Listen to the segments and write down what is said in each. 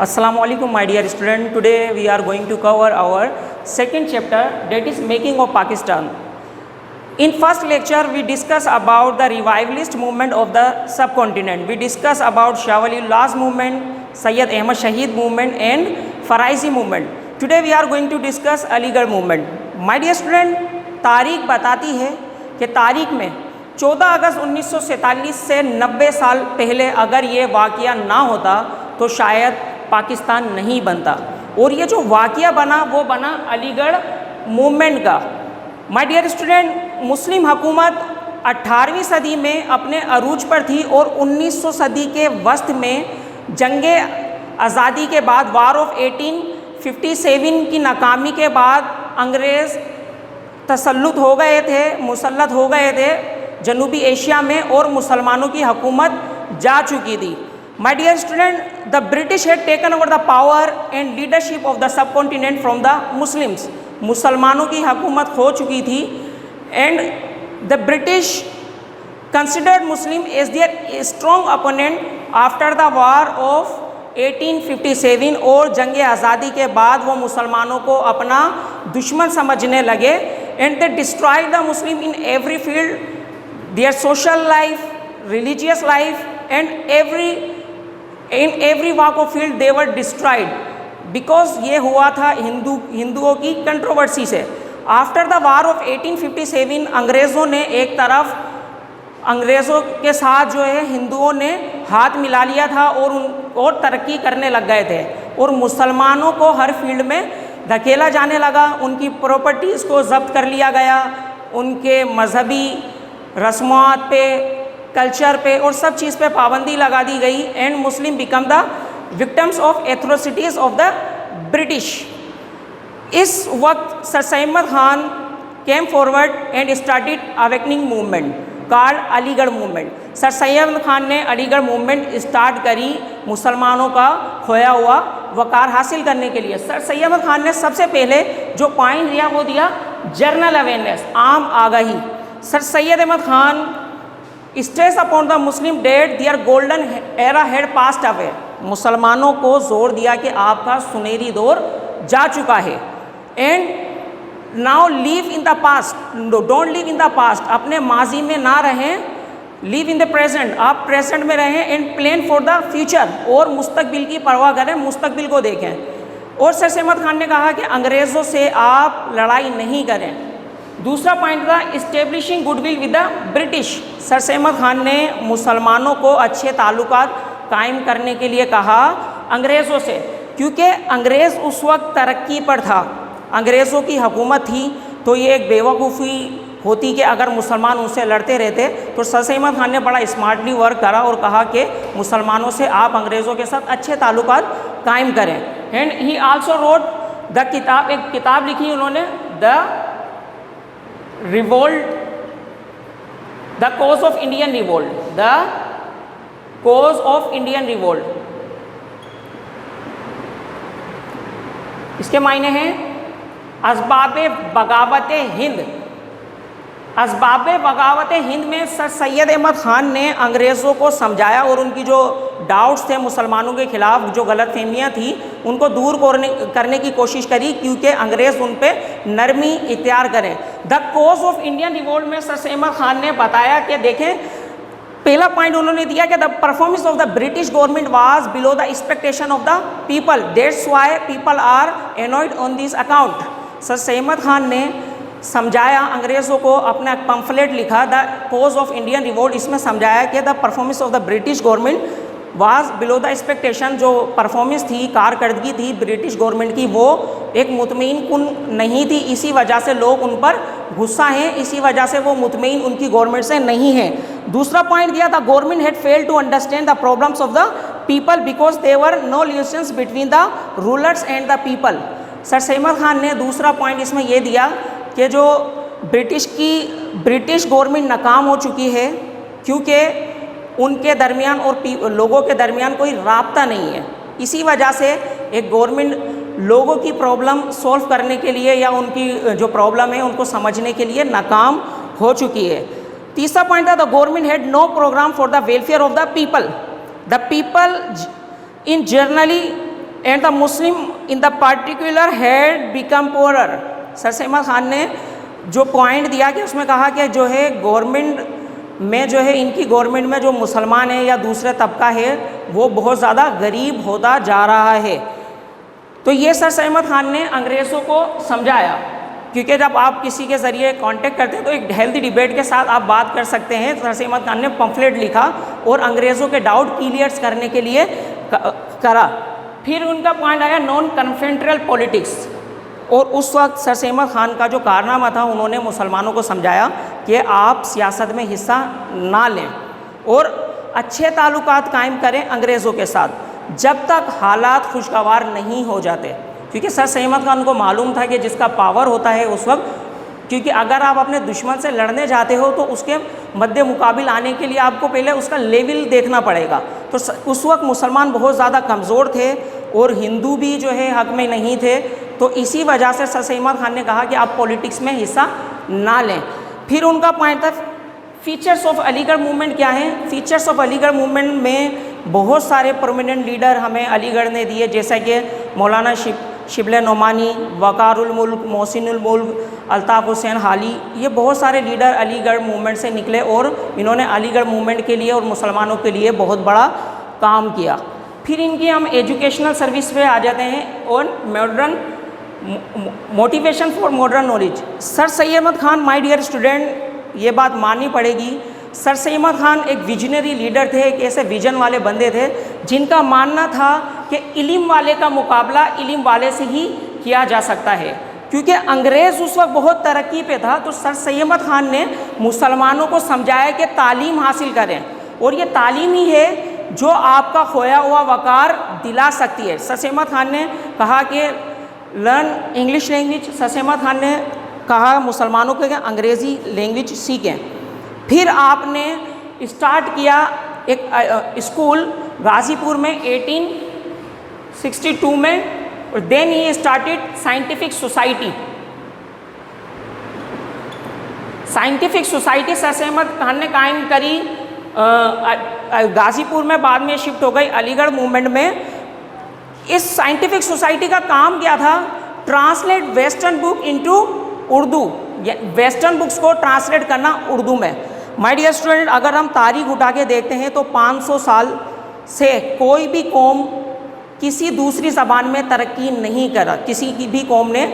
Assalamualaikum my dear student. Today we are going to cover our second chapter, that is making of Pakistan. In first lecture we discuss about the revivalist movement of the subcontinent. We discuss about Shah Waliullah's movement, Sayyid Ahmad Shaheed movement and Faraisi movement. Today we are going to discuss Aligarh movement. My dear student, तारीख बताती है कि तारीख में 14 अगस्त 1947 से 90 साल पहले अगर ये वाक़या ना होता तो शायद पाकिस्तान नहीं बनता, और ये जो वाक़या बना वो बना अलीगढ़ मूवमेंट का। माय डियर स्टूडेंट, मुस्लिम हुकूमत 18वीं सदी में अपने अरूज पर थी और 1900 सदी के वस्त में जंगे आज़ादी के बाद वार ऑफ 1857 की नाकामी के बाद अंग्रेज़ तसल्लुत हो गए थे, मुसल्लत हो गए थे जनूबी एशिया में, और मुसलमानों की हुकूमत जा चुकी थी। My dear student, the British had taken over the power and leadership of the subcontinent from the Muslims. मुसलमानों की हुकूमत हो चुकी थी and the British considered Muslim as their strong opponent after the war of 1857, और जंग आज़ादी के बाद वो मुसलमानों को अपना दुश्मन समझने लगे and they destroyed the Muslim in every field, their social life, religious life and in every walk of field they were destroyed, because ये हुआ था हिंदुओं की कंट्रोवर्सी से। आफ्टर द वार ऑफ 1857 अंग्रेज़ों ने एक तरफ अंग्रेज़ों के साथ जो है हिंदुओं ने हाथ मिला लिया था और तरक्की करने लग गए थे, और मुसलमानों को हर फील्ड में धकेला जाने लगा, उनकी प्रॉपर्टीज़ को जब्त कर लिया गया, उनके मजहबी रस्मात पे, कल्चर पे और सब चीज़ पे पाबंदी लगा दी गई and Muslim become the victims of atrocities of the British. इस वक्त sir Syed Khan came forward and started awakening movement called Aligarh movement. Sir Syed Khan ने अलीगढ़ मूवमेंट स्टार्ट करी मुसलमानों का खोया हुआ वक़ार हासिल करने के लिए। सर सैयद खान ने सबसे पहले जो पॉइंट दिया वो दिया जनरल अवेयरनेस, आम आगाही। Sir Syed Ahmad Khan stress upon the Muslim that their golden era had passed away. मुसलमानों को जोर दिया कि आपका सुनहरी दौर जा चुका है and now live in the past, don't live in the past, अपने माजी में ना रहें, लिव इन द प्रेजेंट, आप प्रेजेंट में रहें and plan for the future, और मुस्तकबिल की परवाह करें, मुस्तकबिल को देखें। और सर सैयद खान ने कहा कि अंग्रेज़ों से आप लड़ाई नहीं करें। दूसरा पॉइंट था establishing goodwill with the British. Sir Syed Khan ने मुसलमानों को अच्छे ताल्लुकात कायम करने के लिए कहा अंग्रेज़ों से, क्योंकि अंग्रेज़ उस वक्त तरक्की पर था, अंग्रेज़ों की हुकूमत थी, तो ये एक बेवकूफ़ी होती कि अगर मुसलमान उनसे लड़ते रहते। तो सर सैयद खान ने बड़ा स्मार्टली वर्क करा और कहा कि मुसलमानों से आप अंग्रेज़ों के साथ अच्छे ताल्लुकात कायम करें। And he also wrote the किताब, एक किताब लिखी उन्होंने, the revolt, the cause of Indian revolt, the cause of Indian revolt. इसके मायने हैं असबाबे बगावत हिंद। असबाबे बगावत हिंद में सर सैयद अहमद खान ने अंग्रेज़ों को समझाया और उनकी जो डाउट्स थे मुसलमानों के ख़िलाफ़, जो गलतफहमियाँ थी, उनको दूर करने की कोशिश करी, क्योंकि अंग्रेज़ उन पर नरमी इख्तियार करें। The cause of Indian revolt में सर सैयद अहमद खान ने बताया कि देखें, पहला पॉइंट उन्होंने दिया कि the performance of the British government was below the expectation of the people, that's why people are annoyed on this account. Sir Syed Ahmad Khan ने समझाया अंग्रेज़ों को, अपना पम्फलेट लिखा the cause of Indian revolt, इसमें समझाया कि the performance of the British government was below the expectation. जो परफॉर्मेंस थी, कारकर्दगी थी ब्रिटिश गवर्नमेंट की, वो एक मुतमईन कुन नहीं थी, इसी वजह से लोग उन पर गुस्सा हैं, इसी वजह से वो मुतमईन उनकी गवर्नमेंट से नहीं हैं। दूसरा पॉइंट दिया, the government had failed to understand the problems of the people because there were no relations between the rulers and the people. Sir Syed Khan ने दूसरा पॉइंट इसमें ये दिया कि जो ब्रिटिश गवर्नमेंट नाकाम हो चुकी है, क्योंकि उनके दरमियान और लोगों के दरमियान कोई राब्ता नहीं है, इसी वजह से एक गवर्नमेंट लोगों की प्रॉब्लम सॉल्व करने के लिए या उनकी जो प्रॉब्लम है उनको समझने के लिए नाकाम हो चुकी है। तीसरा पॉइंट था, the government had no program for the welfare of the people. The people in generally and the Muslim in the particular had become poorer. Sir Syed Ahmad Khan ने जो पॉइंट दिया कि उसमें कहा कि जो है गवर्नमेंट में जो है इनकी गवर्नमेंट में जो मुसलमान है या दूसरा तबका है वो बहुत ज़्यादा गरीब होता जा रहा है। तो ये सर सैयद अहमद खान ने अंग्रेज़ों को समझाया, क्योंकि जब आप किसी के ज़रिए कांटेक्ट करते हैं तो एक हेल्दी डिबेट के साथ आप बात कर सकते हैं। सर सैयद अहमद खान ने पम्फलेट लिखा और अंग्रेज़ों के डाउट क्लियर करने के लिए करा। फिर उनका पॉइंट आया नॉन कन्फेडरल पॉलिटिक्स, और उस वक्त सर सैयद अहमद खान का जो कारनामा था, उन्होंने मुसलमानों को समझाया कि आप सियासत में हिस्सा ना लें और अच्छे ताल्लुकात कायम करें अंग्रेज़ों के साथ जब तक हालात खुशगवार नहीं हो जाते। क्योंकि सर सैयद अहमद खान को मालूम था कि जिसका पावर होता है उस वक्त, क्योंकि अगर आप अपने दुश्मन से लड़ने जाते हो तो उसके मद्दे मुकाबिल आने के लिए आपको पहले उसका लेवल देखना पड़ेगा। तो उस वक्त मुसलमान बहुत ज़्यादा कमज़ोर थे और हिंदू भी जो है हक में नहीं थे। तो इसी वजह से सर सैयद अहमद खान ने कहा कि आप पॉलिटिक्स में हिस्सा ना लें। फिर उनका पॉइंट था फीचर्स ऑफ अलीगढ़ मूवमेंट क्या है। फीचर्स ऑफ अलीगढ़ मूवमेंट में बहुत सारे प्रोमिनेंट लीडर हमें अलीगढ़ ने दिए, जैसा कि मौलाना शिबले नोमानी, वक़ारुल मुल्क, मोहसिनुल मुल्क, अल्ताफ़ हुसैन हाली, ये बहुत सारे लीडर अलीगढ़ मूवमेंट से निकले और इन्होंने अलीगढ़ मूवमेंट के लिए और मुसलमानों के लिए बहुत बड़ा काम किया। फिर इनकी हम एजुकेशनल सर्विस पे आ जाते हैं और modern motivation for modern knowledge. Sir Syed Ahmad Khan, my dear student, ये बात माननी पड़ेगी, सर सैयद अहमद खान एक विजनरी लीडर थे, एक ऐसे विजन वाले बंदे थे जिनका मानना था कि इल्म वाले का मुकाबला इल्म वाले से ही किया जा सकता है। क्योंकि अंग्रेज़ उस वक्त बहुत तरक्की पे था, तो सर सैयद अहमद खान ने मुसलमानों को समझाया कि तालीम हासिल करें और ये तालीम ही है जो आपका खोया हुआ वक़ार दिला सकती है। सर सैयद अहमद खान ने कहा कि learn English language. Sir Syed Ahmad Khan ने कहा मुसलमानों को कि अंग्रेज़ी लैंग्वेज सीखें। फिर आपने स्टार्ट किया एक स्कूल गाज़ीपुर में 1862 में, और देन ही started scientific society. Scientific society sir Syed Ahmad Khan ने कायम करी गाज़ीपुर में, बाद में शिफ्ट हो गई अलीगढ़ मूवमेंट में। इस साइंटिफिक सोसाइटी का काम क्या था? Translate western book into Urdu, western books को ट्रांसलेट करना उर्दू में। माय डियर स्टूडेंट, अगर हम तारीख उठा के देखते हैं तो 500 साल से कोई भी कौम किसी दूसरी ज़बान में तरक्की नहीं करा, किसी की भी कौम ने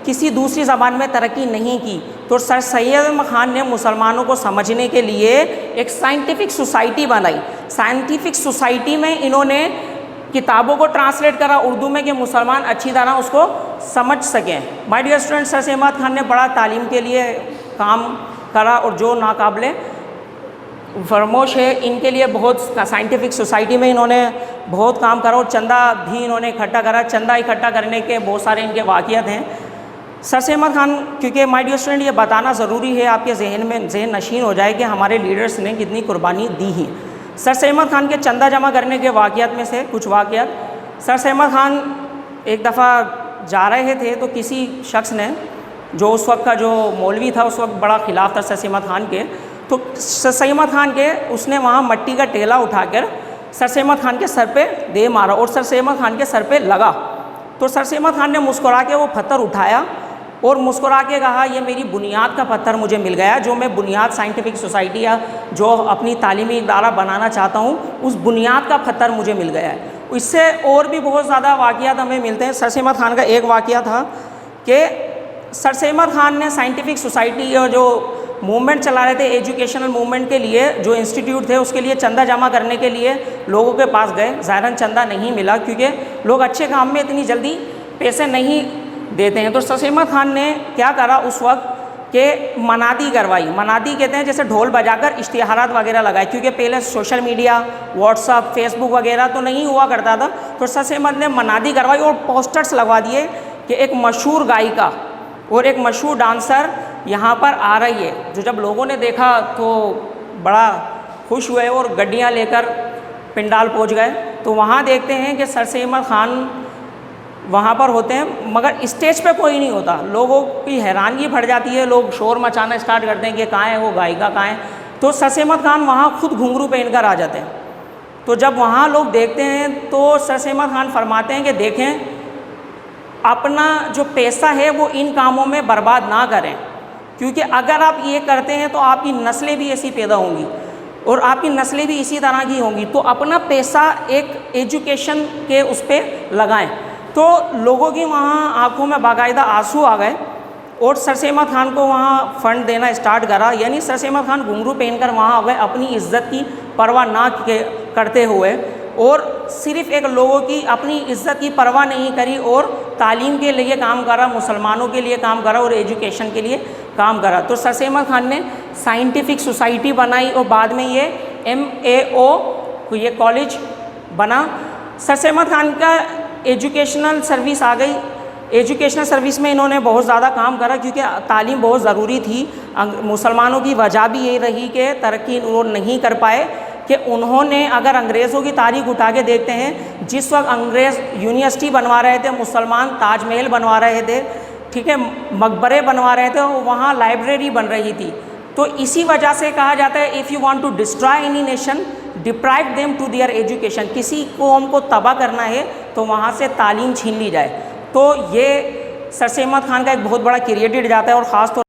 किसी दूसरी ज़बान में तरक्की नहीं की। तो सर सैयद अहमद खान ने मुसलमानों को समझने के लिए एक साइंटिफिक सोसाइटी बनाई। साइंटिफिक सोसाइटी में इन्होंने किताबों को ट्रांसलेट करा उर्दू में कि मुसलमान अच्छी तरह उसको समझ सकें। My dear student, sir Syed Ahmad Khan ने बड़ा तालीम के लिए काम करा और जो नाकाबिले फरमोश है इनके लिए बहुत साइंटिफिक सोसाइटी में इन्होंने बहुत काम करा और चंदा भी इन्होंने इकट्ठा करा। चंदा इकट्ठा करने के बहुत सारे इनके वाक़ियात हैं। सर सैयद अहमद खान, क्योंकि माय डियर स्टूडेंट ये बताना ज़रूरी है आपके जहन नशीन हो जाए कि हमारे लीडर्स ने कितनी कुर्बानी दी है। सर सैयद अहमद खान के चंदा जमा करने के वाक़ियात में से कुछ वाक़ियात। सर सैयद अहमद खान एक दफ़ा जा रहे थे तो किसी शख्स ने, जो उस वक्त का जो मौलवी था उस वक्त बड़ा ख़िलाफ़ था सर सैयद अहमद खान के, तो सर सैयद अहमद खान के उसने वहाँ मट्टी का टेला उठाकर सर सैयद अहमद खान के सर पे दे मारा और सर सैयद अहमद खान के सर पे लगा। तो सर सैयद अहमद खान ने मुस्कुरा के वो पत्थर उठाया और मुस्कुरा के कहा, ये मेरी बुनियाद का पत्थर मुझे मिल गया, जो मैं बुनियाद साइंटिफिक सोसाइटी या जो अपनी तालीमी इदारा बनाना चाहता हूँ उस बुनियाद का पत्थर मुझे मिल गया है। इससे और भी बहुत ज़्यादा वाक़ियात हमें मिलते हैं। सर सैयद अहमद खान का एक वाक़िया था कि सर सैयद अहमद खान ने साइंटिफिक सोसाइटी और जो मूवमेंट चला रहे थे एजुकेशनल मूवमेंट के लिए, जो इंस्टीट्यूट थे उसके लिए चंदा जमा करने के लिए लोगों के पास गए। ज़ाहिरन चंदा नहीं मिला क्योंकि लोग अच्छे काम में इतनी जल्दी पैसे नहीं देते हैं। तो सर सैयद अहमद खान ने क्या करा उस वक्त के मनादी करवाई। मनादी कहते हैं जैसे ढोल बजाकर इश्तिहारात वगैरह लगाए, क्योंकि पहले सोशल मीडिया, व्हाट्सअप, फेसबुक वगैरह तो नहीं हुआ करता था। तो सर सैयद अहमद ने मनादी करवाई और पोस्टर्स लगवा दिए कि एक मशहूर गायिका और एक मशहूर डांसर यहाँ पर आ रही है। जो जब लोगों ने देखा तो बड़ा खुश हुए और गड्डियाँ लेकर पिंडाल पहुँच गए। तो वहाँ देखते हैं कि सर सैयद अहमद खान वहाँ पर होते हैं मगर स्टेज पे कोई नहीं होता। लोगों की हैरानगी बढ़ जाती है, लोग शोर मचाना स्टार्ट करते हैं कि कहाँ है वो गायिका, कहाँ है। तो सर सैयद अहमद खान वहाँ खुद घुंघरू पहन कर आ जाते हैं तो जब वहाँ लोग देखते हैं तो सर अहमद खान फरमाते हैं कि देखें, अपना जो पैसा है वो इन कामों में बर्बाद ना करें, क्योंकि अगर आप ये करते हैं तो आपकी नस्लें भी ऐसी पैदा होंगी और आपकी नस्लें भी इसी तरह की होंगी। तो अपना पैसा एक एजुकेशन के उस पर लगाएं। तो लोगों की वहाँ आंखों में बाकायदा आंसू आ गए और सर अहमद खान को वहाँ फ़ंड देना स्टार्ट करा। यानी सर अहमद खान घुंघरू पहनकर वहाँ आ गए अपनी इज़्ज़त की परवाह ना करते हुए, और सिर्फ़ एक लोगों की अपनी इज़्ज़त की परवाह नहीं करी और तालीम के लिए काम करा, मुसलमानों के लिए काम करा और एजुकेशन के लिए काम करा। तो सर अहमद खान ने साइंटिफिक सोसाइटी बनाई और बाद में ये MAO ये कॉलेज बना। सर अहमद खान का एजुकेशनल सर्विस आ गई। एजुकेशनल सर्विस में इन्होंने बहुत ज़्यादा काम करा क्योंकि तालीम बहुत ज़रूरी थी। मुसलमानों की वजह भी यही रही कि तरक्की वो नहीं कर पाए कि उन्होंने, अगर अंग्रेज़ों की तारीख उठा के देखते हैं, जिस वक्त अंग्रेज़ यूनिवर्सिटी बनवा रहे थे, मुसलमान ताजमहल बनवा रहे थे, ठीक है, मकबरे बनवा रहे थे, वहाँ लाइब्रेरी बन रही थी। तो इसी वजह से कहा जाता है if you want to destroy any nation deprive them to their education. किसी कौम को तबाह करना है तो वहाँ से तालीम छीन ली जाए। तो ये सर अहमद खान का एक बहुत बड़ा क्रेडिट जाता है और ख़ास तौर